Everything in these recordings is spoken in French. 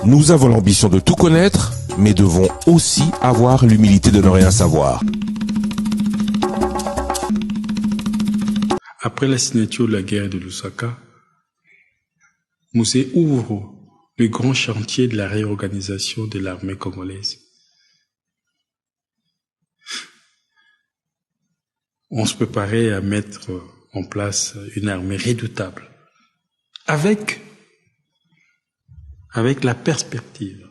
Nous avons l'ambition de tout connaître, mais devons aussi avoir l'humilité de ne rien savoir. Après la signature de la guerre de Lusaka, Musée ouvre le grand chantier de la réorganisation de l'armée congolaise. On se préparait à mettre en place une armée redoutable, avec la perspective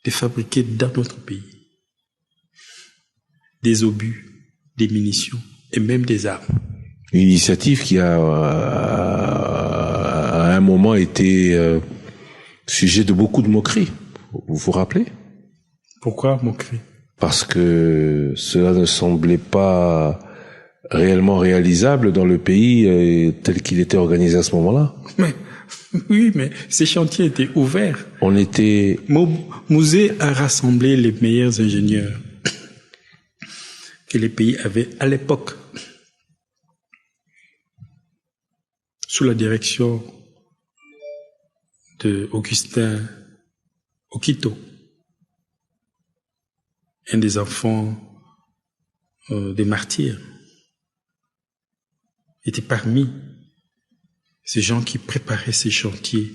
de fabriquer dans notre pays des obus, des munitions et même des armes. Une initiative qui a à un moment été sujet de beaucoup de moqueries. Vous vous rappelez? Pourquoi moquerie? Parce que cela ne semblait pas réellement réalisable dans le pays tel qu'il était organisé à ce moment-là. Oui, mais ces chantiers étaient ouverts. Musée a rassemblé les meilleurs ingénieurs que les pays avaient à l'époque, sous la direction de Augustin Okito, un des enfants des martyrs, était parmi ces gens qui préparaient ces chantiers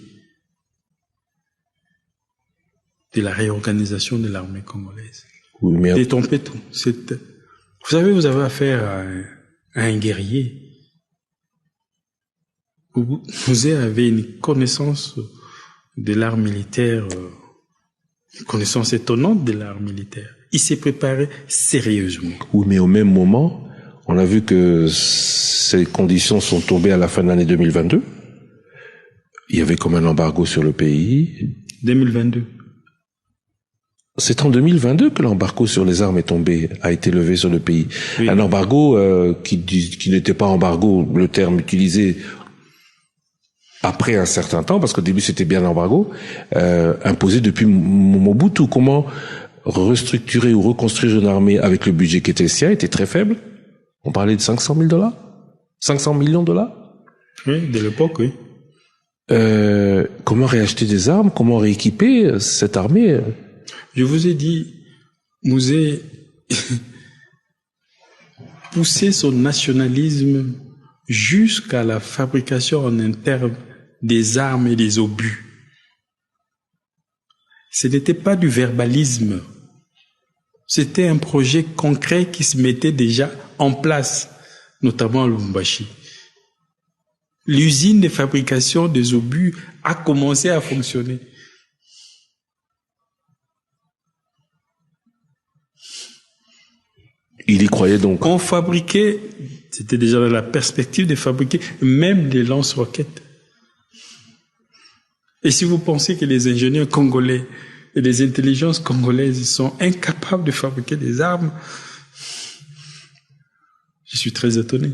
de la réorganisation de l'armée congolaise. Oui, mais... Détromper tout. Vous savez, vous avez affaire à un guerrier. Vous avez une connaissance de l'art militaire, une connaissance étonnante de l'art militaire. Il s'est préparé sérieusement. Oui, mais au même moment, on a vu que ces conditions sont tombées à la fin de l'année 2022. Il y avait comme un embargo sur le pays. 2022. C'est en 2022 que l'embargo sur les armes est tombé, a été levé sur le pays. Oui. Un embargo qui n'était pas embargo, le terme utilisé après un certain temps, parce qu'au début c'était bien l'embargo, imposé depuis Mobutu. Comment restructurer ou reconstruire une armée avec le budget qui était le sien était très faible. On parlait de 500 000 $, 500 millions $. Oui, de l'époque, oui. Comment réacheter des armes? Comment rééquiper cette armée? Je vous ai dit, Musée poussait son nationalisme jusqu'à la fabrication en interne des armes et des obus. Ce n'était pas du verbalisme. C'était un projet concret qui se mettait déjà en place, notamment à Lubumbashi. L'usine de fabrication des obus a commencé à fonctionner. Il y croyait donc. On fabriquait, c'était déjà dans la perspective de fabriquer même des lance-roquettes. Et si vous pensez que les ingénieurs congolais et les intelligences congolaises sont incapables de fabriquer des armes, je suis très étonné.